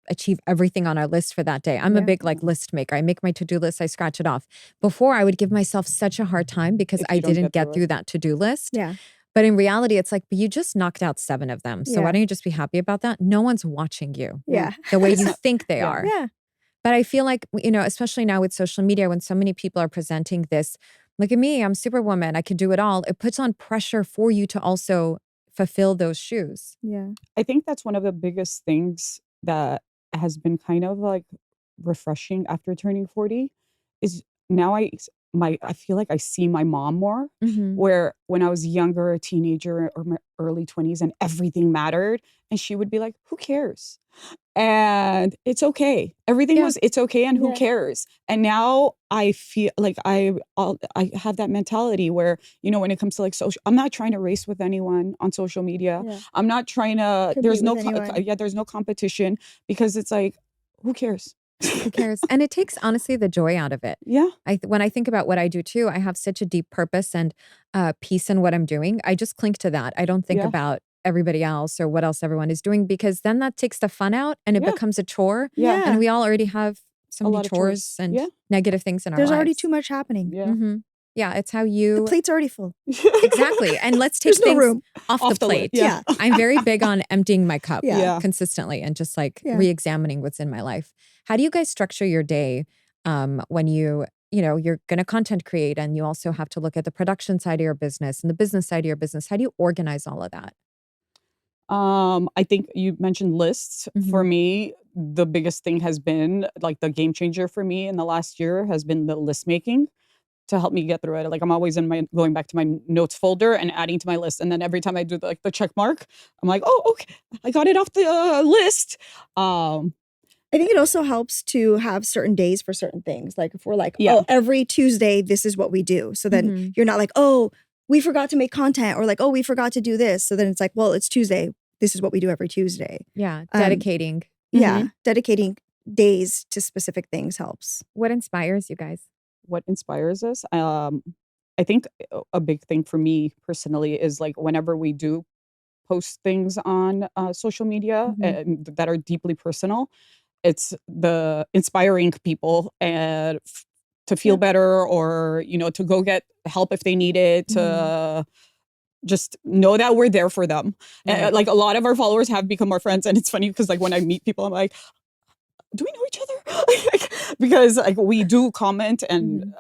achieve everything on our list for that day. I'm a big list maker. I make my to-do list, I scratch it off. Before, I would give myself such a hard time because I didn't get through that to-do list. Yeah. But in reality, it's like, but you just knocked out 7 of them. So why don't you just be happy about that? No one's watching you the way you think they are. Yeah. But I feel like, especially now with social media, when so many people are presenting this, look at me, I'm Superwoman, I can do it all. It puts on pressure for you to also fulfill those shoes. Yeah. I think that's one of the biggest things that has been kind of like refreshing after turning 40 is now I feel like I see my mom more, where when I was younger, a teenager or my early 20s and everything mattered. And she would be like, who cares? And it's okay. Everything was, it's okay. And who cares? And now I feel like I have that mentality where, when it comes to like social, I'm not trying to race with anyone on social media. Yeah. I'm not trying to, there's no competition because it's like, who cares? Who cares? And it takes honestly the joy out of it. Yeah. When I think about what I do too, I have such a deep purpose and peace in what I'm doing. I just cling to that. I don't think Yeah. about everybody else or what else everyone is doing, because then that takes the fun out and it Yeah. becomes a chore. Yeah. And we all already have so A many lot of chores and Yeah. negative things in our There's lives. already too much happening. Yeah. Yeah, it's how The you plate's already full. exactly. And let's take There's no things room. off the lid. plate. Yeah. I'm very big on emptying my cup Yeah. consistently and just like Yeah. re-examining what's in my life. How do you guys structure your day when you're going to content create and you also have to look at the production side of your business and the business side of your business? How do you organize all of that? I think you mentioned lists. For Mhm. me, the biggest thing has been like the game changer for me in the last year has been the list making to help me get through it. Like I'm always going back to my notes folder and adding to my list. And then every time I do the check mark, I'm like, oh, okay, I got it off the list. I think it also helps to have certain days for certain things. Like if we're like, Yeah. oh, every Tuesday, this is what we do. So then Mhm. you're not like, oh, we forgot to make content, or like, oh, we forgot to do this. So then it's like, well, it's Tuesday. This is what we do every Tuesday. Yeah, dedicating. Yeah. Dedicating days to specific things helps. What inspires you guys? What inspires us? I think a big thing for me personally is like whenever we do post things on social media that are deeply personal, it's the inspiring people and to feel better, or to go get help if they need it, to just know that we're there for them. Right. Like a lot of our followers have become our friends, and it's funny because like when I meet people, I'm like, do we know each other? Because like we do comment and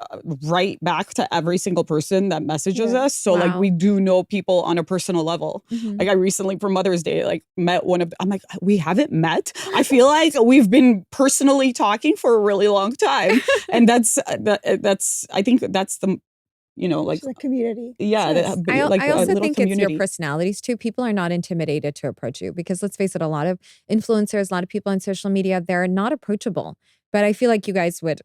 write back to every single person that messages us. So like Wow. we do know people on a personal level. Mhm. Like I recently for Mother's Day, like met I'm like, we haven't met. I feel like we've been personally talking for a really long time. And I think that's the, like, It's like community. yeah, Yes. I a also little think it's your community. personalities too. People are not intimidated to approach you because let's face it, a lot of influencers, a lot of people on social media, they're not approachable. But I feel like you guys would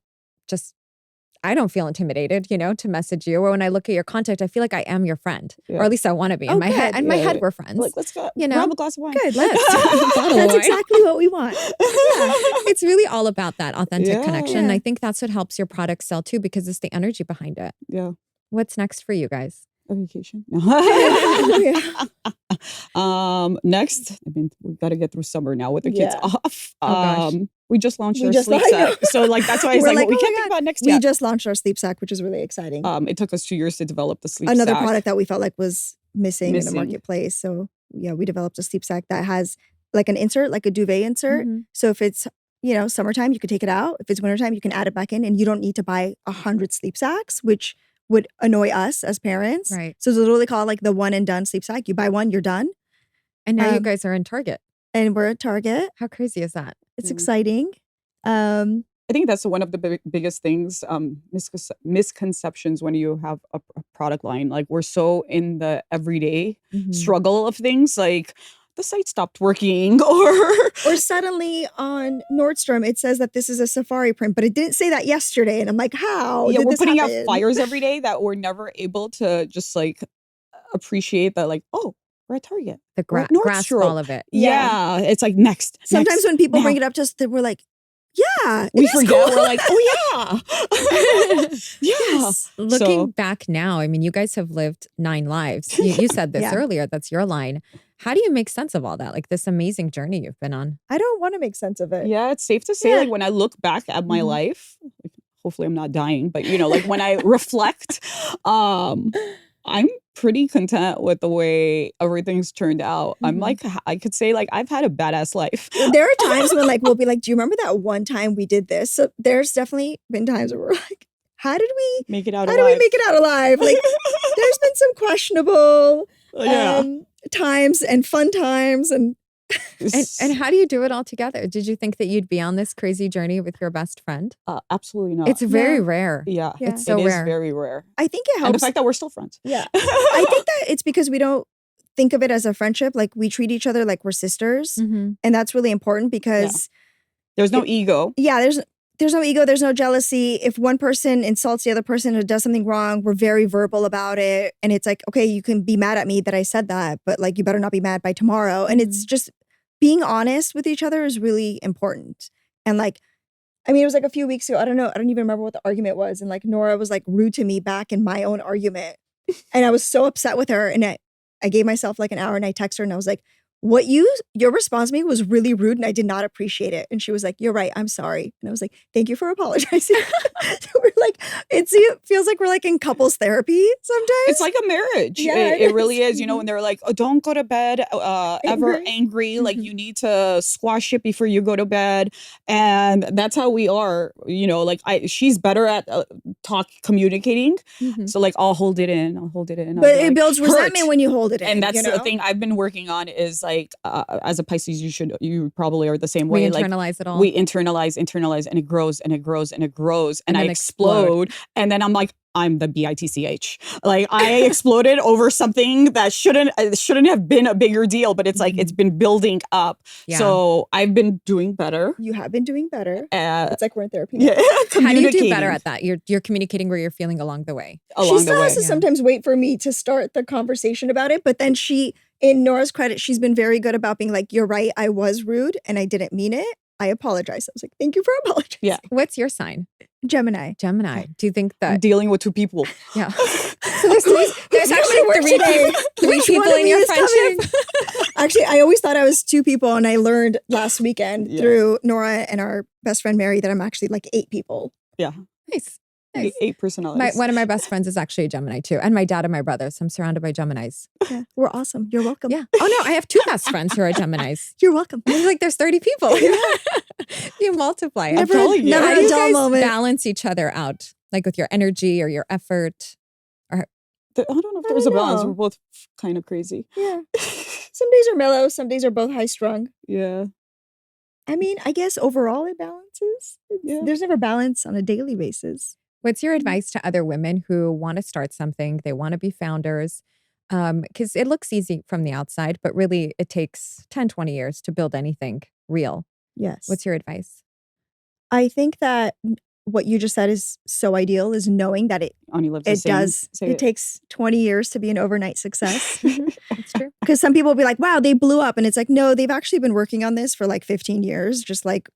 I don't feel intimidated, to message you. Or when I look at your content, I feel like I am your friend. Yeah. Or at least I want to be. In Oh, my head, good. in my Yeah, head, yeah. we're friends. Like, let's go You know? grab a glass of wine. Good. Let's. Bottle of That's wine. exactly what we want. Yeah, it's really all about that authentic Yeah. connection. And Yeah. I think that's what helps your product sell too, because it's the energy behind it. Yeah. What's next for you guys? A vacation. Yeah. Next, I mean, we got to get through summer now with the kids Yeah. off. Oh, gosh. We just launched We our just sleep I know. set. So like that's why I was We're like, like, we oh can't my think God. about next We yet. just launched our sleep sack, which is really exciting. It took us 2 years to develop the sleep Another sack. product that we felt like was missing in the Missing. marketplace. So yeah, we developed a sleep sack that has like an insert, like a duvet insert. Mhm. So if it's, summertime, you could take it out. If it's wintertime, you can add it back in, and you don't need to buy 100 sleep sacks, which would annoy us as parents. Right. So it's literally called like the one and done sleep sack. You buy one, you're done. And now you Um, guys are in Target. And we're at Target. How crazy is that? It's Mm. exciting. I think that's one of the biggest things, misconceptions when you have a product line. Like we're so in the everyday struggle of things, like the site stopped working Or suddenly on Nordstrom, it says that this is a safari print, but it didn't say that yesterday. And I'm like, how yeah, did we're this putting out happen? fires every day that we're never able to just like appreciate that, like, oh, we're at Target. The We're at grasp Nordstrom. all of it. Yeah, it's like next. Sometimes next, when people bring now. it up to us, we're like, yeah, We it is forget. cool. We're like, oh yeah, yeah. Yes. Looking So- back now, I mean, you guys have lived 9 lives. You said this Yeah. earlier. That's your line. How do you make sense of all that? Like this amazing journey you've been on. I don't want to make sense of it. Yeah, it's safe to say, Yeah. like when I look back at my Mhm. life, like, hopefully I'm not dying, but like when I reflect, I'm pretty content with the way everything's turned out. I'm Mhm. like, I could say like I've had a badass life. There are times when like we'll be like, do you remember that one time we did this? So there's definitely been times where we're like, how did we Make it out how alive. do we make it out alive? Like there's been some questionable Yeah. times and fun times and And how do you do it all together? Did you think that you'd be on this crazy journey with your best friend? Absolutely not. It's very No. rare. yeah, Yeah. It's so it is rare. very rare. I think it And the helps. fact that we're still friends. Yeah. I think that it's because we don't think of it as a friendship. Like we treat each other like we're sisters. Mhm. And that's really important because There's no ego. there's no ego, there's no jealousy. If one person insults the other person or does something wrong, we're very verbal about it. And it's like, okay, you can be mad at me that I said that, but like you better not be mad by tomorrow. And it's just being honest with each other is really important. And like I mean, it was like a few weeks ago. I don't know. I don't even remember what the argument was. And like Nora was like rude to me back in my own argument. And I was so upset with her. And I gave myself like an hour and I texted her and I was like, your response to me was really rude and I did not appreciate it. And she was like, you're right. I'm sorry. And I was like, thank you for apologizing. We're like, it feels like we're like in couples therapy sometimes. It's like a marriage. Yeah, it really is. You know, when they're like, oh, don't go to bed ever angry. Like you need to squash it before you go to bed. And that's how we are. You know, like she's better at communicating. So like I'll hold it in. But it builds resentment when you hold it in. And that's the thing I've been working on is like, as a Pisces, you probably are the same way. We internalize it all. We internalize, and it grows and it grows and it grows. And I explode. And then I'm like, I'm the bitch. Like I exploded over something that shouldn't have been a bigger deal, but it's like it's been building up. Yeah. So I've been doing better. You have been doing better. It's like we're in therapy. Yeah. How do you do better at that? You're communicating where you're feeling along the way. She still has to sometimes wait for me to start the conversation about it, but then in Nora's credit, she's been very good about being like, you're right, I was rude and I didn't mean it. I apologize. I was like, thank you for apologizing. Yeah. What's your sign? Gemini. Do you think that I'm dealing with two people? Yeah. So there's actually three people in your friendship. Actually, I always thought I was two people, and I learned last weekend through Nora and our best friend Mary that I'm actually like 8 people. Yeah. Nice. 8 personalities. One of my best friends is actually a Gemini too. And my dad and my brother. So I'm surrounded by Geminis. Yeah, we're awesome. You're welcome. Yeah. Oh no, I have 2 best friends who are Geminis. You're welcome. There's 30 people. You multiply. Never How do a you dull guys moment. balance each other out? Like with your energy or your effort? I don't know if there's a balance. We're both kind of crazy. Yeah. Some days are mellow. Some days are both high strung. Yeah. I mean, I guess overall it balances. There's never balance on a daily basis. What's your advice to other women who want to start something? They want to be founders because it looks easy from the outside, but really it takes 10, 20 years to build anything real. Yes. What's your advice? I think that what you just said is so ideal, is knowing that it takes 20 years to be an overnight success. That's true. Because some people will be like, wow, they blew up. And it's like, no, they've actually been working on this for like 15 years, just like,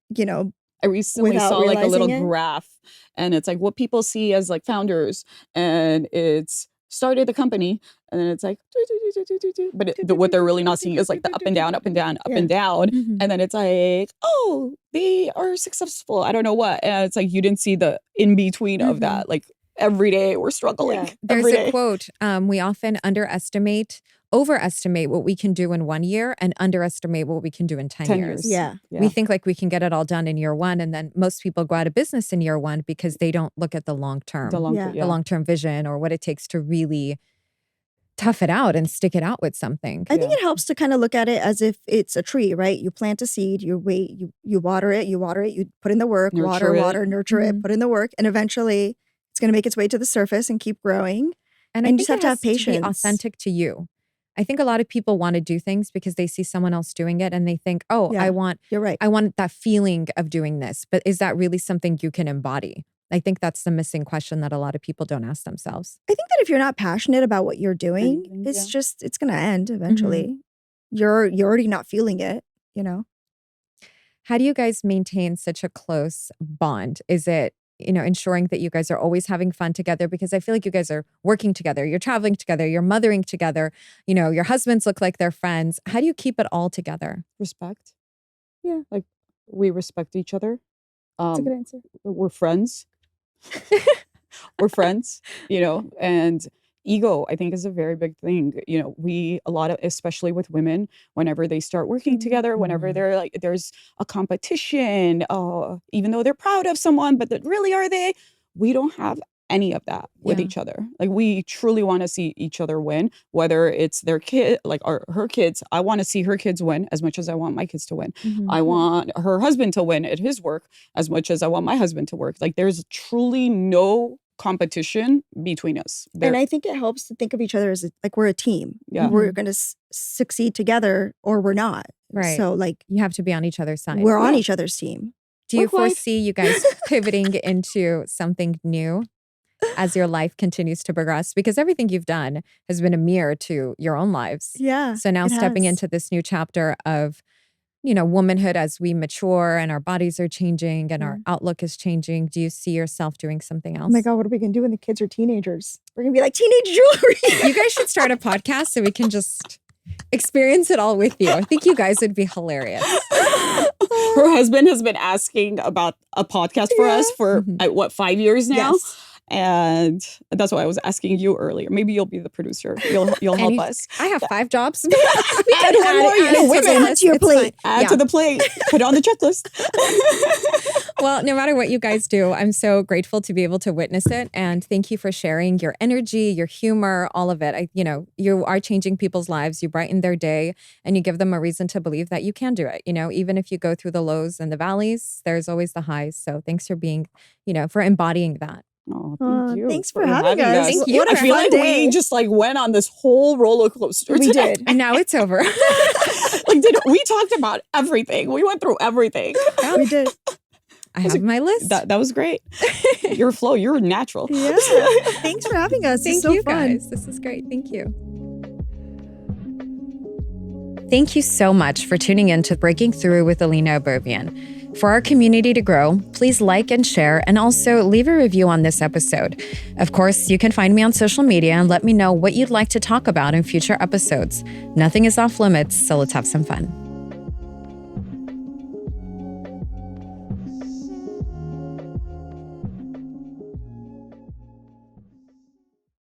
I recently saw like a little graph, and it's like what people see as like founders, and it's started the company, and then it's like, but what they're really not seeing is like the up and down, up and down, up and down, and then it's like, oh, they are successful. I don't know what, and it's like you didn't see the in between of that. Like every day we're struggling. Yeah. There's a quote: we often overestimate what we can do in 1 year and underestimate what we can do in 10 years. Yeah. We think like we can get it all done in year 1. And then most people go out of business in year 1 because they don't look at the long term, the long-term vision or what it takes to really tough it out and stick it out with something. I think it helps to kind of look at it as if it's a tree, right? You plant a seed, you wait, you water it, you put in the work, nurture it, put in the work. And eventually it's going to make its way to the surface and keep growing. And you just have to have patience. To be authentic to you. I think a lot of people want to do things because they see someone else doing it and they think, you're right. I want that feeling of doing this. But is that really something you can embody? I think that's the missing question that a lot of people don't ask themselves. I think that if you're not passionate about what you're doing, it's going to end eventually. You're already not feeling it, How do you guys maintain such a close bond? Is it ensuring that you guys are always having fun together? Because I feel like you guys are working together, you're traveling together, you're mothering together, your husbands look like they're friends. How do you keep it all together? Respect. Yeah. Like we respect each other. That's a good answer. We're friends. We're friends, and ego, I think, is a very big thing. Especially with women, whenever they start working together, whenever they're like, there's a competition, even though they're proud of someone, but really are they? We don't have any of that with each other. Like we truly want to see each other win, whether it's their kid, like her kids. I want to see her kids win as much as I want my kids to win. I want her husband to win at his work as much as I want my husband to work. Like there's truly no competition between us. And I think it helps to think of each other as like we're a team. Yeah. We're going to succeed together or we're not. Right. So like you have to be on each other's side. We're on each other's team. Do you foresee you guys pivoting into something new as your life continues to progress? Because everything you've done has been a mirror to your own lives. Yeah. So now stepping into this new chapter of womanhood as we mature and our bodies are changing and our outlook is changing? Do you see yourself doing something else? Oh my God, what are we going to do when the kids are teenagers? We're going to be like, teenage jewelry. You guys should start a podcast so we can just experience it all with you. I think you guys would be hilarious. Her husband has been asking about a podcast for us for 5 years now? Yes. And that's why I was asking you earlier. Maybe you'll be the producer. You'll help us. I have 5 jobs. Add one more. Add to your plate. Add to the plate. Put it on the checklist. Well, no matter what you guys do, I'm so grateful to be able to witness it. And thank you for sharing your energy, your humor, all of it. You are changing people's lives. You brighten their day and you give them a reason to believe that you can do it. Even if you go through the lows and the valleys, there's always the highs. So thanks for being, for embodying that. Oh, thank you. Thanks for having us. Thank you. I feel like we just went on this whole roller coaster. We did. And now it's over. We talked about everything. We went through everything. Yeah, we did. I have my list. That was great. Your flow, you're natural. Yeah. Thanks for having us. Thank it's so you fun. guys. This is great. Thank you. Thank you so much for tuning in to Breaking Through with Alina Abovian. For our community to grow, please like and share, and also leave a review on this episode. Of course, you can find me on social media and let me know what you'd like to talk about in future episodes. Nothing is off limits, so let's have some fun.